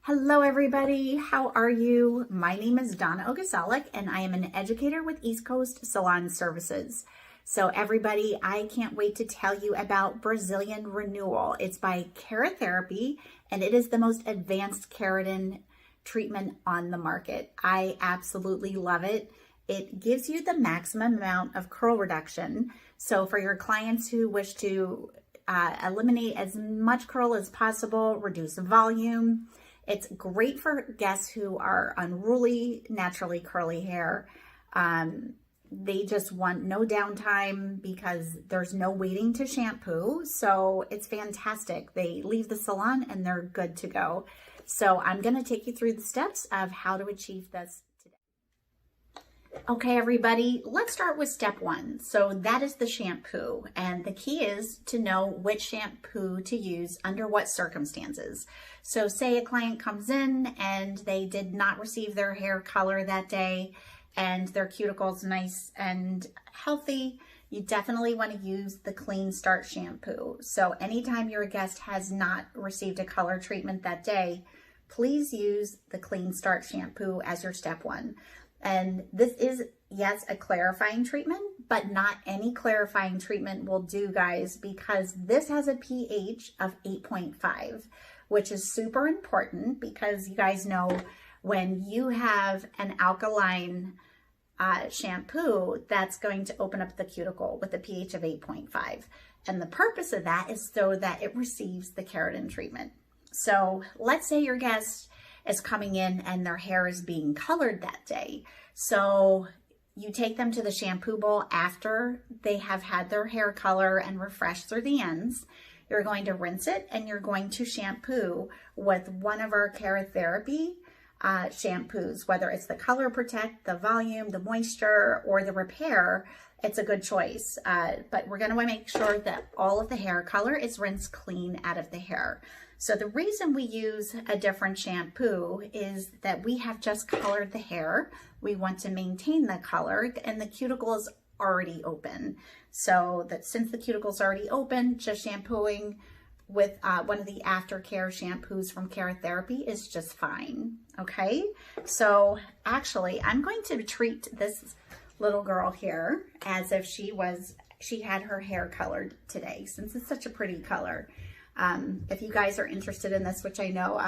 Hello everybody, how are you? My name is Donna Ogasalik and I am an educator with East Coast Salon Services. So everybody, I can't wait to tell you about Brazilian Renewal. It's by Keratherapy and it is the most advanced keratin treatment on the market. I absolutely love it. It gives you the maximum amount of curl reduction. So for your clients who wish to eliminate as much curl as possible, reduce volume, it's great for guests who are unruly, naturally curly hair. They just want no downtime because there's no waiting to shampoo. So it's fantastic. They leave the salon and they're good to go. So I'm going to take you through the steps of how to achieve this today. Okay, everybody, let's start with step one. So that is the shampoo. And the key is to know which shampoo to use under what circumstances. So say a client comes in and they did not receive their hair color that day and their cuticles nice and healthy, you definitely want to use the Clean Start shampoo. So anytime your guest has not received a color treatment that day, please use the Clean Start shampoo as your step one. And this is, yes, a clarifying treatment, but not any clarifying treatment will do, guys, because this has a pH of 8.5, which is super important because you guys know when you have an alkaline shampoo, that's going to open up the cuticle with a pH of 8.5. And the purpose of that is so that it receives the keratin treatment. So let's say your guest is coming in and their hair is being colored that day. So you take them to the shampoo bowl after they have had their hair color and refreshed through the ends. You're going to rinse it and you're going to shampoo with one of our Keratherapy shampoos, whether it's the Color Protect, the Volume, the Moisture, or the Repair. It's a good choice, but we're going to make sure that all of the hair color is rinsed clean out of the hair. So the reason we use a different shampoo is that we have just colored the hair. We want to maintain the color and the cuticle is already open. So that since the cuticle is already open, just shampooing with one of the aftercare shampoos from Keratherapy is just fine. Okay, so actually I'm going to treat this little girl here as if she had her hair colored today, since it's such a pretty color. If you guys are interested in this, which I know,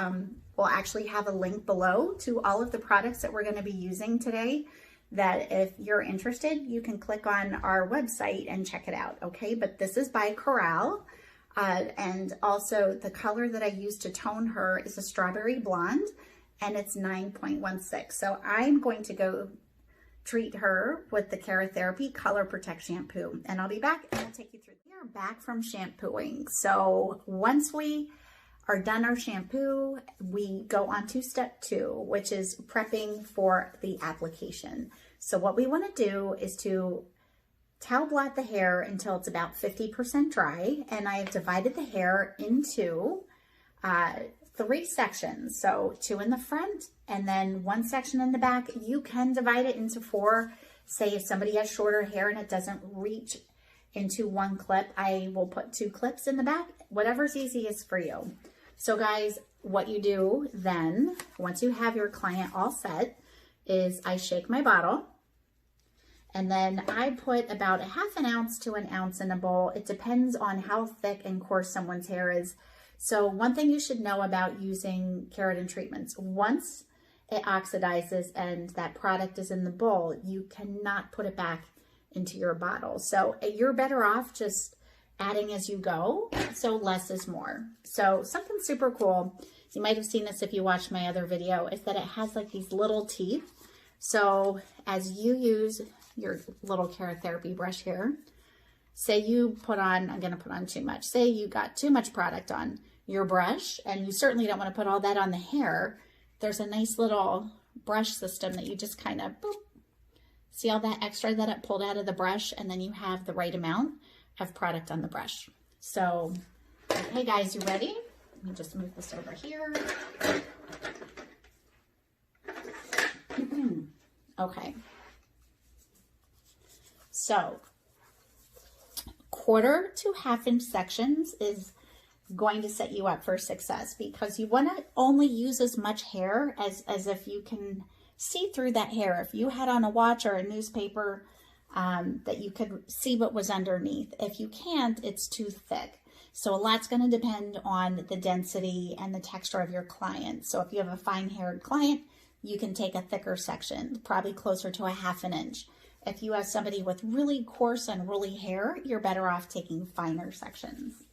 we'll actually have a link below to all of the products that we're going to be using today, that if you're interested, you can click on our website and check it out. Okay, but this is by Corral. And also the color that I use to tone her is a strawberry blonde and it's 9.16. So I'm going to go treat her with the Keratherapy Color Protect shampoo and I'll be back and I'll take you through. We are back from shampooing. So once we are done our shampoo, we go on to step two, which is prepping for the application. So what we want to do is to towel blot the hair until it's about 50% dry. And I have divided the hair into 3 sections. So 2 in the front and then 1 section in the back. You can divide it into 4. Say if somebody has shorter hair and it doesn't reach into 1 clip, I will put 2 clips in the back, whatever's easiest for you. So guys, what you do then, once you have your client all set, is I shake my bottle. And then I put about 1/2 ounce to 1 ounce in a bowl. It depends on how thick and coarse someone's hair is. So one thing you should know about using keratin treatments, once it oxidizes and that product is in the bowl, you cannot put it back into your bottle. So you're better off just adding as you go. So less is more. So something super cool, you might have seen this if you watched my other video, is that it has like these little teeth. So as you use your little Keratherapy brush here, say you put on, I'm going to put on too much. Say you got too much product on your brush and you certainly don't want to put all that on the hair. There's a nice little brush system that you just kind of, boop, see all that extra that it pulled out of the brush, and then you have the right amount of product on the brush. So, okay guys, you ready? Let me just move this over here. Okay. So, 1/4 to 1/2 inch sections is going to set you up for success, because you want to only use as much hair as if you can see through that hair. If you had on a watch or a newspaper, that you could see what was underneath. If you can't, it's too thick. So a lot's going to depend on the density and the texture of your client. So if you have a fine-haired client, you can take a thicker section, probably closer to a 1/2 inch. If you have somebody with really coarse and woolly hair, you're better off taking finer sections.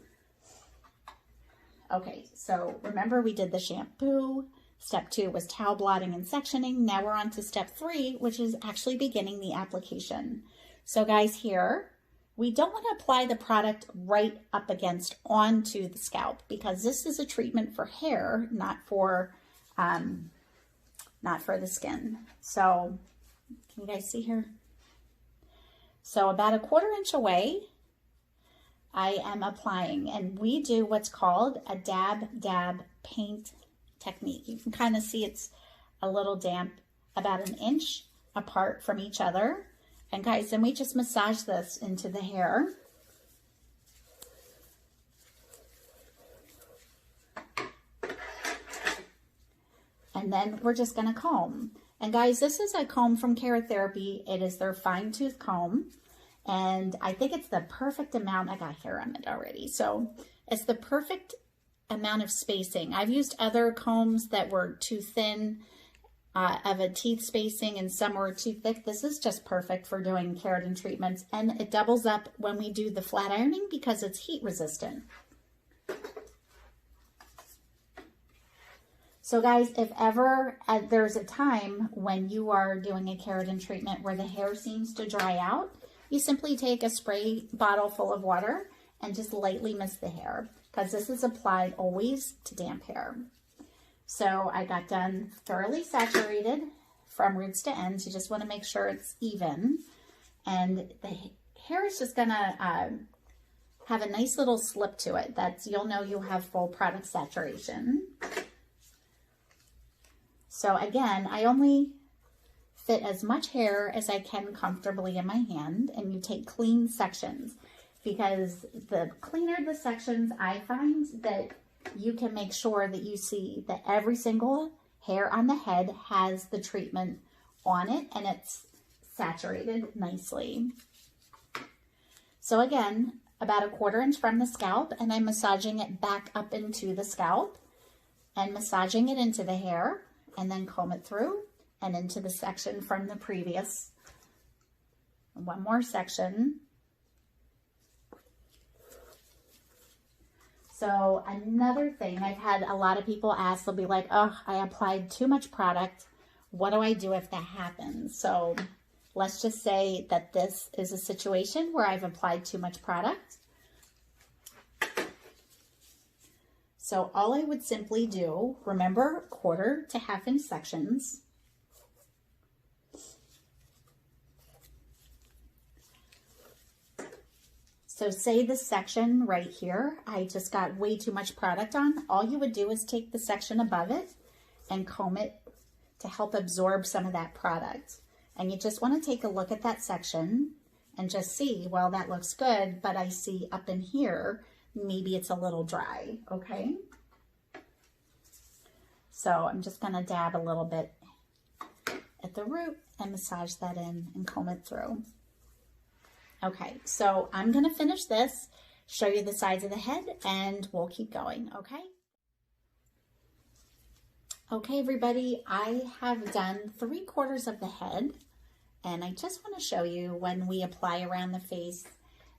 Okay, so remember we did the shampoo. Step 2 was towel blotting and sectioning. Now we're on to step 3, which is actually beginning the application. So guys, here, we don't want to apply the product right up against onto the scalp, because this is a treatment for hair, not for the skin. So can you guys see here? So about a 1/4 inch away, I am applying, and we do what's called a dab paint technique. You can kind of see it's a little damp, about 1 inch apart from each other. And guys, then we just massage this into the hair. And then we're just going to comb. And guys, this is a comb from Keratherapy. It is their fine tooth comb. And I think it's the perfect amount. I got hair on it already. So it's the perfect amount of spacing. I've used other combs that were too thin of a teeth spacing, and some were too thick. This is just perfect for doing keratin treatments. And it doubles up when we do the flat ironing because it's heat resistant. So guys, if ever there's a time when you are doing a keratin treatment where the hair seems to dry out, you simply take a spray bottle full of water and just lightly mist the hair, because this is applied always to damp hair. So I got done thoroughly saturated from roots to ends. You just want to make sure it's even. And the hair is just going to have a nice little slip to it. You'll know you have full product saturation. So again, I only fit as much hair as I can comfortably in my hand, and you take clean sections, because the cleaner the sections, I find that you can make sure that you see that every single hair on the head has the treatment on it and it's saturated nicely. So again, about a 1/4 inch from the scalp, and I'm massaging it back up into the scalp and massaging it into the hair, and then comb it through and into the section from the previous. One more section. So another thing, I've had a lot of people ask, they'll be like, oh, I applied too much product. What do I do if that happens? So let's just say that this is a situation where I've applied too much product. So all I would simply do, remember, 1/4 to 1/2 inch sections. So say this section right here, I just got way too much product on. All you would do is take the section above it and comb it to help absorb some of that product. And you just want to take a look at that section and just see, well, that looks good, but I see up in here, maybe it's a little dry, okay? So I'm just going to dab a little bit at the root and massage that in and comb it through. Okay, so I'm going to finish this, show you the sides of the head, and we'll keep going, okay? Okay, everybody, I have done 3/4 of the head, and I just want to show you when we apply around the face,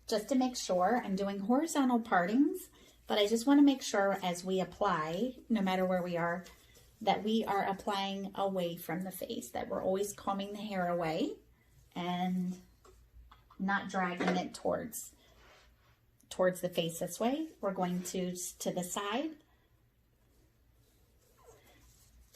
just to make sure. I'm doing horizontal partings, but I just want to make sure as we apply, no matter where we are, that we are applying away from the face, that we're always combing the hair away and not dragging it towards the face this way. We're going to the side,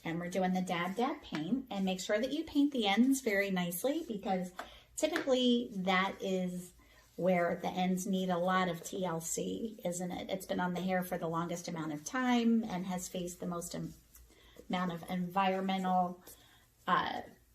and we're doing the dab paint, and make sure that you paint the ends very nicely, because typically that is where the ends need a lot of TLC, isn't it? It's been on the hair for the longest amount of time and has faced the most amount of environmental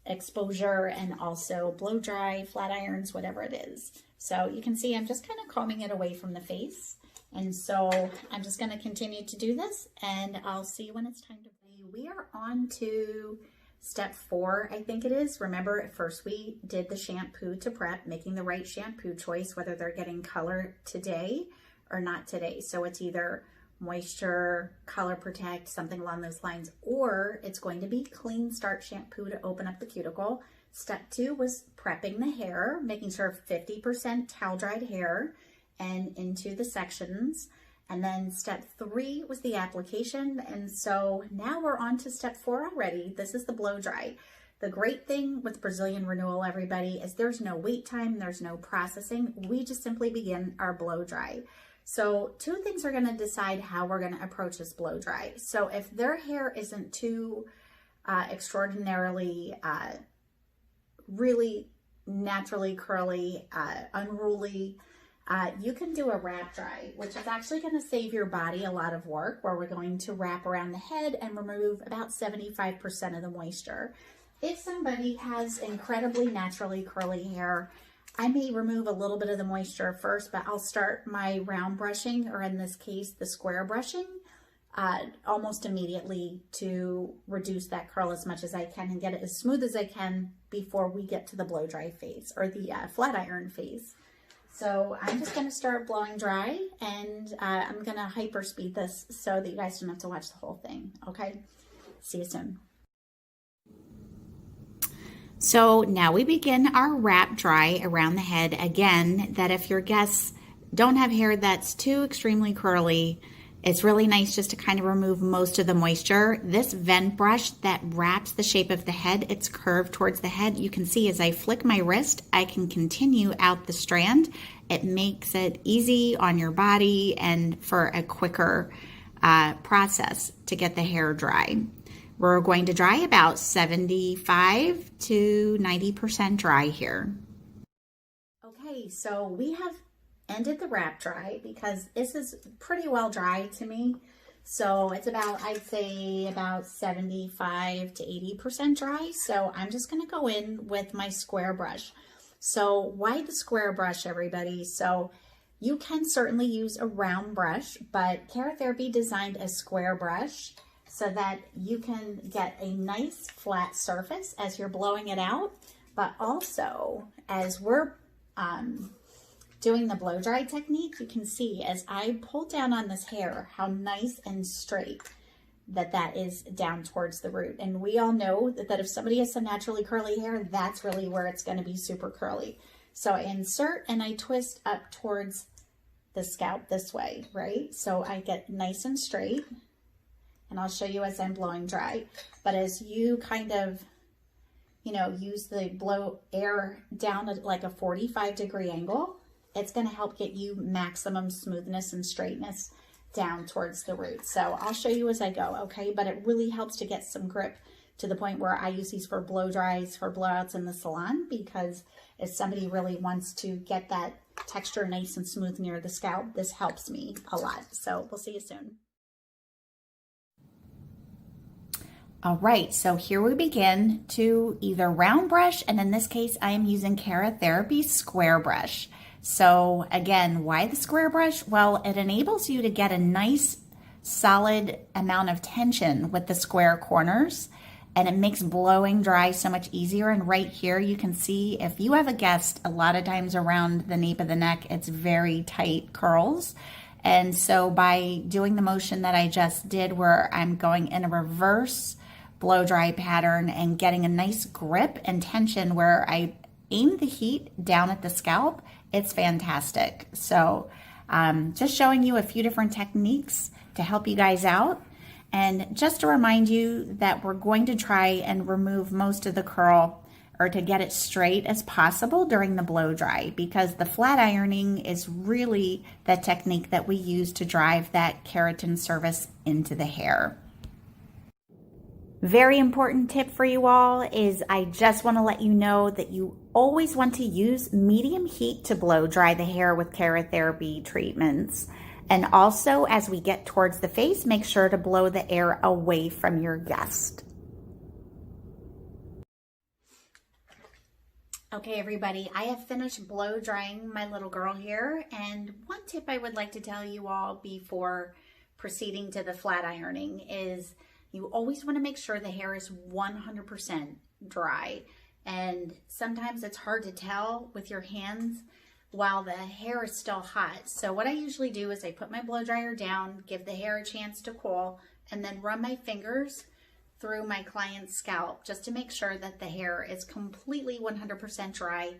exposure, and also blow dry, flat irons, whatever it is. So you can see I'm just kind of combing it away from the face And so I'm just going to continue to do this, and I'll see you when it's time to play. We are on to step 4, I think it is. Remember, at first we did the shampoo to prep, making the right shampoo choice, whether they're getting color today or not today. So it's either moisture, color protect, something along those lines, or it's going to be clean start shampoo to open up the cuticle. Step 2 was prepping the hair, making sure 50% towel dried hair and into the sections. And then step 3 was the application. And so now we're on to step 4 already. This is the blow dry. The great thing with Brazilian Renewal, everybody, is there's no wait time, there's no processing. We just simply begin our blow dry. So 2 things are going to decide how we're going to approach this blow dry. So if their hair isn't too extraordinarily, really naturally curly, unruly, you can do a wrap dry, which is actually going to save your body a lot of work, where we're going to wrap around the head and remove about 75% of the moisture. If somebody has incredibly naturally curly hair, I may remove a little bit of the moisture first, but I'll start my round brushing, or in this case, the square brushing, almost immediately to reduce that curl as much as I can and get it as smooth as I can before we get to the blow dry phase, or the flat iron phase. So I'm just going to start blowing dry, and I'm going to hyper speed this so that you guys don't have to watch the whole thing. Okay, see you soon. So now we begin our wrap dry around the head. Again, that if your guests don't have hair that's too extremely curly, it's really nice just to kind of remove most of the moisture. This vent brush that wraps the shape of the head, it's curved towards the head. You can see as I flick my wrist, I can continue out the strand. It makes it easy on your body and for a quicker process to get the hair dry. We're going to dry about 75 to 90% dry here. Okay, so we have ended the wrap dry because this is pretty well dry to me. So it's about, I'd say about 75 to 80% dry. So I'm just going to go in with my square brush. So why the square brush, everybody? So you can certainly use a round brush, but Keratherapy designed a square brush so that you can get a nice flat surface as you're blowing it out, but also as we're doing the blow dry technique, you can see as I pull down on this hair how nice and straight that is down towards the root. And we all know that if somebody has some naturally curly hair, that's really where it's going to be super curly. So I insert and I twist up towards the scalp this way, right? So I get nice and straight. And I'll show you as I'm blowing dry. But as you kind of, you know, use the blow air down at like a 45-degree angle, it's going to help get you maximum smoothness and straightness down towards the root. So I'll show you as I go, okay? But it really helps to get some grip to the point where I use these for blow dries, for blowouts in the salon, because if somebody really wants to get that texture nice and smooth near the scalp, this helps me a lot. So we'll see you soon. All right, so here we begin to either round brush, and in this case, I am using Keratherapy square brush. So again, why the square brush? Well, it enables you to get a nice solid amount of tension with the square corners, and it makes blowing dry so much easier. And right here, you can see if you have a guest, a lot of times around the nape of the neck, it's very tight curls. And so by doing the motion that I just did, where I'm going in a reverse blow dry pattern and getting a nice grip and tension where I aim the heat down at the scalp, it's fantastic. So just showing you a few different techniques to help you guys out. And just to remind you that we're going to try and remove most of the curl, or to get it straight as possible during the blow dry, because the flat ironing is really the technique that we use to drive that keratin service into the hair. Very important tip for you all is I just want to let you know that you always want to use medium heat to blow dry the hair with Keratherapy treatments. And also, as we get towards the face, make sure to blow the air away from your guest. Okay, everybody, I have finished blow drying my little girl here, and one tip I would like to tell you all before proceeding to the flat ironing is you always want to make sure the hair is 100% dry, and sometimes it's hard to tell with your hands while the hair is still hot. So what I usually do is I put my blow dryer down, give the hair a chance to cool, and then run my fingers through my client's scalp just to make sure that the hair is completely 100% dry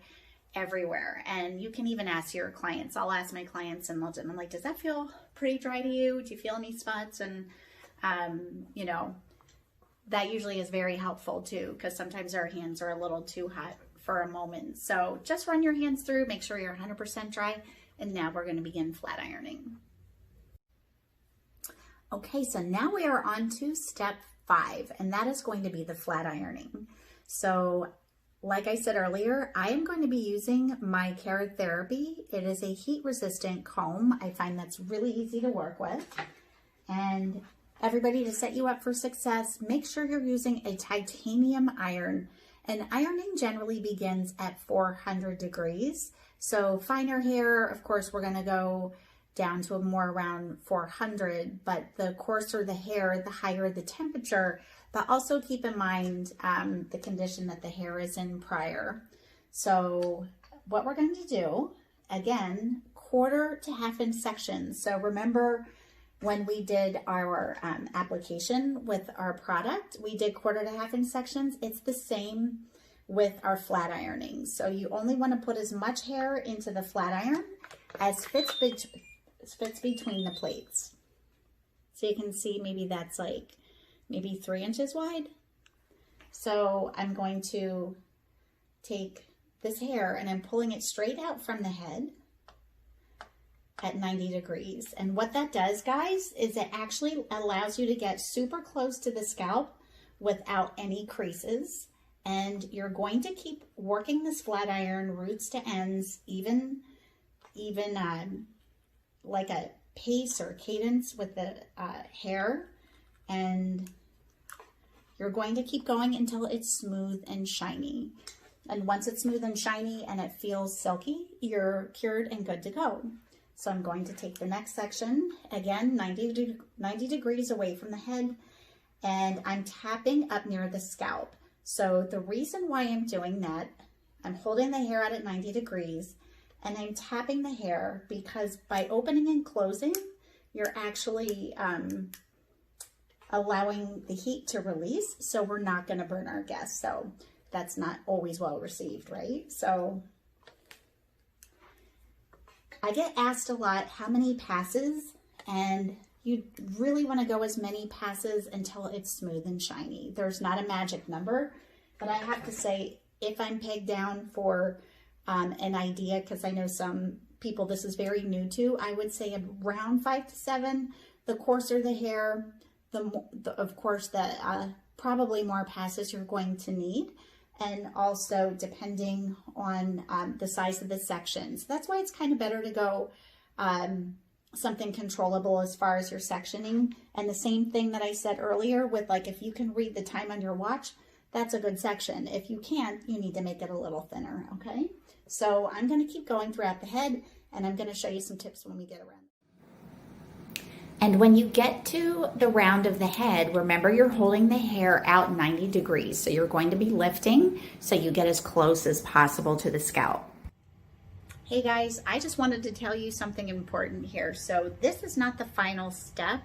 everywhere. And you can even ask your clients. I'll ask my clients and I'm like, does that feel pretty dry to you? Do you feel any spots? And you know, that usually is very helpful too, because sometimes our hands are a little too hot for a moment. So just run your hands through, make sure you're 100% dry. And now we're going to begin flat ironing. Okay, so now we are on to step 5, and that is going to be the flat ironing. So like I said earlier, I am going to be using my Keratherapy. It is a heat resistant comb. I find that's really easy to work with. And everybody, to set you up for success, make sure you're using a titanium iron. And ironing generally begins at 400 degrees. So finer hair, of course, we're gonna go down to more around 400, but the coarser the hair, the higher the temperature, but also keep in mind the condition that the hair is in prior. So what we're going to do, again, 1/4 to 1/2 inch sections. So remember when we did our application with our product, we did 1/4 to 1/2 inch sections. It's the same with our flat ironing. So you only want to put as much hair into the flat iron as fits between the plates. So you can see maybe that's like maybe 3 inches wide. So I'm going to take this hair and I'm pulling it straight out from the head at 90 degrees. And what that does, guys, is it actually allows you to get super close to the scalp without any creases. And you're going to keep working this flat iron roots to ends, even like a pace or cadence with the hair, and you're going to keep going until it's smooth and shiny. And once it's smooth and shiny and it feels silky, you're cured and good to go. So I'm going to take the next section, again, 90 degrees away from the head, and I'm tapping up near the scalp. So the reason why I'm doing that, I'm holding the hair out at 90 degrees, and I'm tapping the hair because by opening and closing, you're actually allowing the heat to release, so we're not going to burn our guests. So that's not always well received, right? So I get asked a lot how many passes, and you really want to go as many passes until it's smooth and shiny. There's not a magic number, but I have to say, if I'm pegged down for an idea, because I know some people this is very new to, I would say around 5 to 7. The coarser the hair, of course, the probably more passes you're going to need, and also depending on the size of the section. So that's why it's kind of better to go something controllable as far as your sectioning. And the same thing that I said earlier with, like, if you can read the time on your watch, that's a good section. If you can't, you need to make it a little thinner, okay? So I'm going to keep going throughout the head, and I'm going to show you some tips when we get around. And when you get to the round of the head, remember you're holding the hair out 90 degrees. So you're going to be lifting so you get as close as possible to the scalp. Hey guys, I just wanted to tell you something important here. So this is not the final step.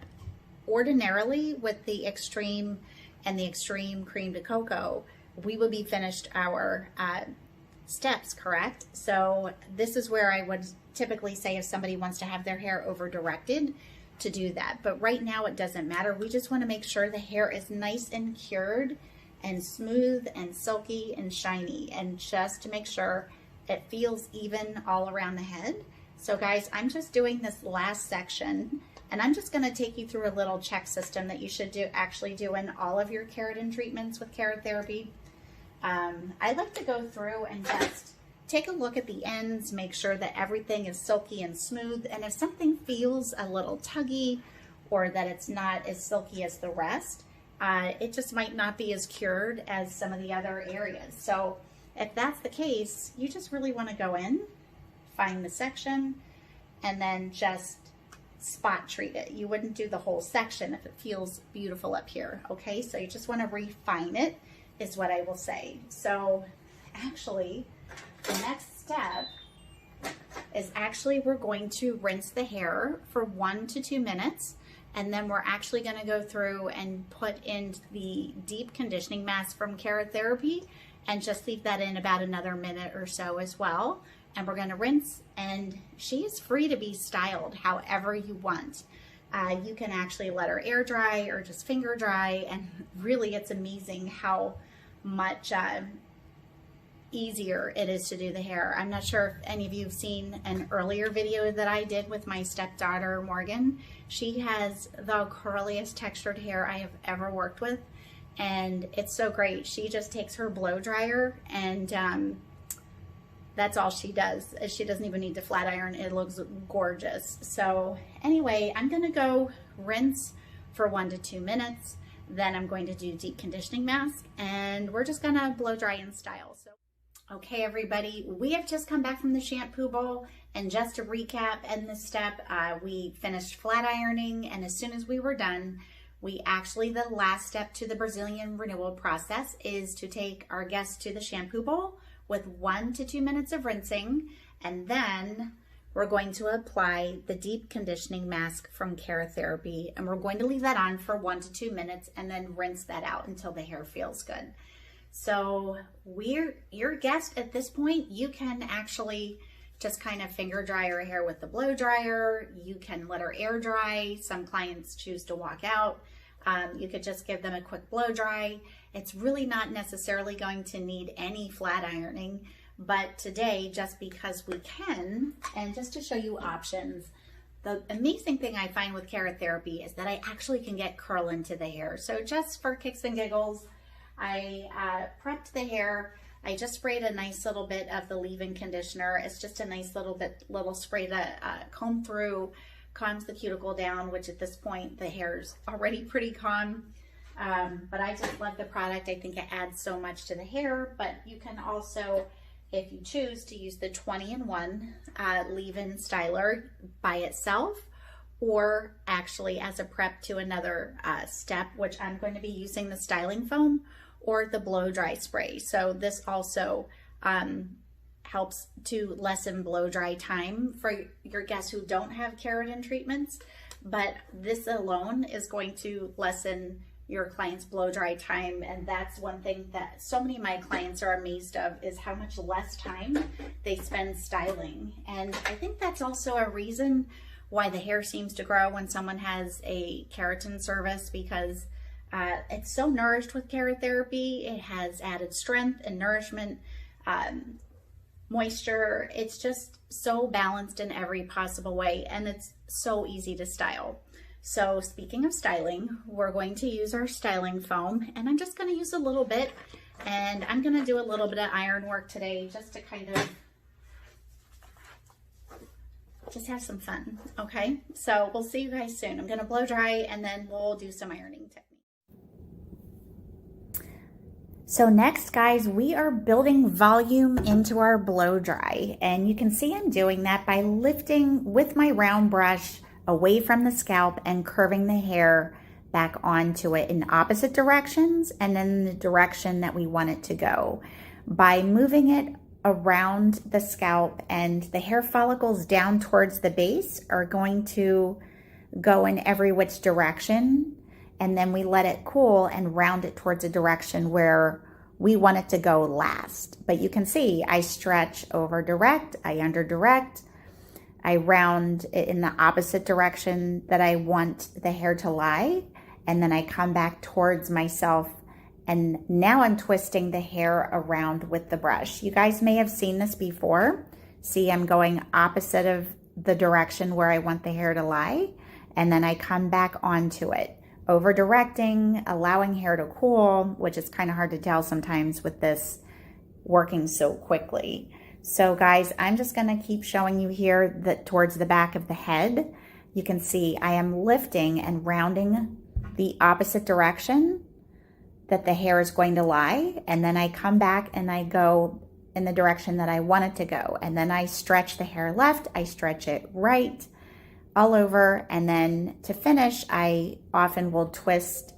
Ordinarily, with the extreme and the extreme cream to cocoa, we would be finished our steps, correct? So this is where I would typically say if somebody wants to have their hair over directed to do that. But right now it doesn't matter. We just want to make sure the hair is nice and cured and smooth and silky and shiny, and just to make sure it feels even all around the head. So guys, I'm just doing this last section, and I'm just going to take you through a little check system that you should actually do in all of your keratin treatments with Keratherapy. I like to go through and just take a look at the ends, make sure that everything is silky and smooth, and if something feels a little tuggy or that it's not as silky as the rest, it just might not be as cured as some of the other areas. So If that's the case, you just really want to go in, find the section, and then just spot treat it. You wouldn't do the whole section if it feels beautiful up here, okay? So you just want to refine it is what I will say. So actually, the next step is we're going to rinse the hair for 1 to 2 minutes, and then we're actually going to go through and put in the deep conditioning mask from Keratherapy and just leave that in about another minute or so as well. And we're going to rinse, and she is free to be styled however you want. You can actually let her air dry or just finger dry, and really it's amazing how much easier it is to do the hair. I'm not sure if any of you have seen an earlier video that I did with my stepdaughter Morgan. She has the curliest textured hair I have ever worked with, and it's so great. She just takes her blow dryer and that's all she does. She doesn't even need to flat iron. It looks gorgeous. So anyway, I'm gonna go rinse for 1 to 2 minutes. Then I'm going to do deep conditioning mask, and we're just gonna blow dry and style. So, okay everybody, we have just come back from the shampoo bowl, and just to recap in this step, we finished flat ironing, and as soon as we were done, the last step to the Brazilian renewal process is to take our guest to the shampoo bowl with 1 to 2 minutes of rinsing, and then we're going to apply the deep conditioning mask from Keratherapy, and we're going to leave that on for 1 to 2 minutes and then rinse that out until the hair feels good. So your guest at this point, you can actually just kind of finger dry her hair with the blow dryer. You can let her air dry. Some clients choose to walk out. You could just give them a quick blow dry. It's really not necessarily going to need any flat ironing, but today, just because we can, and just to show you options, the amazing thing I find with Keratherapy is that I actually can get curl into the hair. So just for kicks and giggles, I prepped the hair. I just sprayed a nice little bit of the leave-in conditioner. It's just a nice little spray to comb through, calms the cuticle down, which at this point the hair's already pretty calm. But I just love the product. I think it adds so much to the hair, but you can also, if you choose, to use the 20-in-1 leave-in styler by itself, or actually as a prep to another step, which I'm going to be using the styling foam or the blow dry spray. So this also helps to lessen blow dry time for your guests who don't have keratin treatments, but this alone is going to lessen your client's blow dry time. And that's one thing that so many of my clients are amazed of, is how much less time they spend styling. And I think that's also a reason why the hair seems to grow when someone has a keratin service, because it's so nourished with Keratherapy. It has added strength and nourishment, moisture. It's just so balanced in every possible way, and it's so easy to style. So speaking of styling, we're going to use our styling foam, and I'm just going to use a little bit, and I'm going to do a little bit of iron work today just to kind of just have some fun. Okay, so we'll see you guys soon. I'm going to blow dry, and then we'll do some ironing technique. So next, guys, we are building volume into our blow dry, and you can see I'm doing that by lifting with my round brush away from the scalp and curving the hair back onto it in opposite directions and in the direction that we want it to go. By moving it around the scalp, and the hair follicles down towards the base are going to go in every which direction, and then we let it cool and round it towards a direction where we want it to go last. But you can see I stretch over direct, I under direct, I round it in the opposite direction that I want the hair to lie, and then I come back towards myself, and now I'm twisting the hair around with the brush. You guys may have seen this before. See, I'm going opposite of the direction where I want the hair to lie, and then I come back onto it, over directing, allowing hair to cool, which is kind of hard to tell sometimes with this working so quickly. So guys, I'm just going to keep showing you here that towards the back of the head, you can see I am lifting and rounding the opposite direction that the hair is going to lie, and then I come back and I go in the direction that I want it to go, and then I stretch the hair left, I stretch it right, all over, and then to finish, I often will twist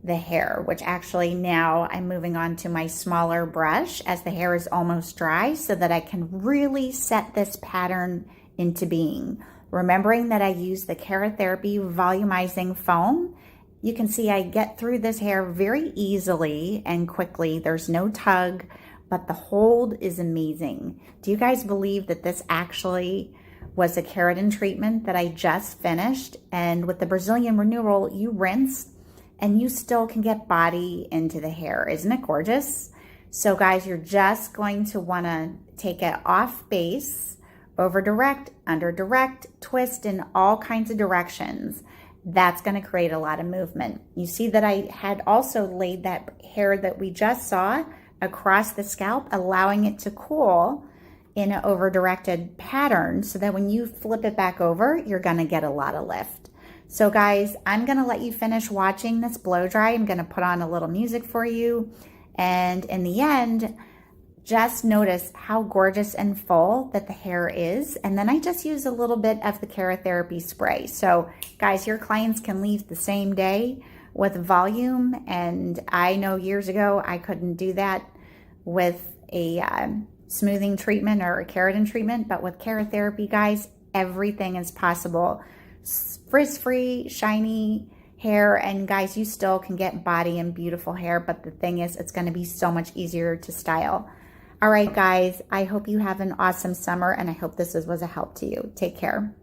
the hair, which actually now I'm moving on to my smaller brush as the hair is almost dry so that I can really set this pattern into being. Remembering that I use the Keratherapy volumizing foam, you can see I get through this hair very easily and quickly. There's no tug, but the hold is amazing. Do you guys believe that this actually was a keratin treatment that I just finished? And with the Brazilian Renewal, you rinse and you still can get body into the hair. Isn't it gorgeous? So guys, you're just going to wanna take it off base, over direct, under direct, twist in all kinds of directions. That's gonna create a lot of movement. You see that I had also laid that hair that we just saw across the scalp, allowing it to cool in an over-directed pattern so that when you flip it back over, you're gonna get a lot of lift. So guys, I'm gonna let you finish watching this blow dry. I'm gonna put on a little music for you. And in the end, just notice how gorgeous and full that the hair is. And then I just use a little bit of the Keratherapy spray. So guys, your clients can leave the same day with volume. And I know years ago, I couldn't do that with a smoothing treatment or a keratin treatment, but with Keratherapy, guys, everything is possible. Frizz-free, shiny hair, and guys, you still can get body and beautiful hair, but the thing is, it's gonna be so much easier to style. All right, guys, I hope you have an awesome summer, and I hope this was a help to you. Take care.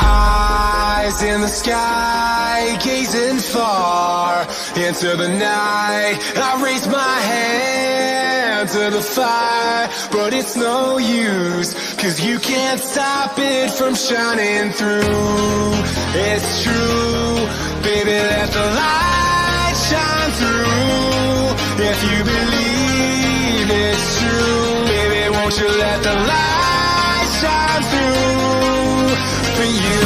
Eyes in the sky, gazing far into the night. I raise my hand to the fire, but it's no use, 'cause you can't stop it from shining through. It's true, baby, let the light shine through. If you believe it's true, baby, won't you let the light shine through for you?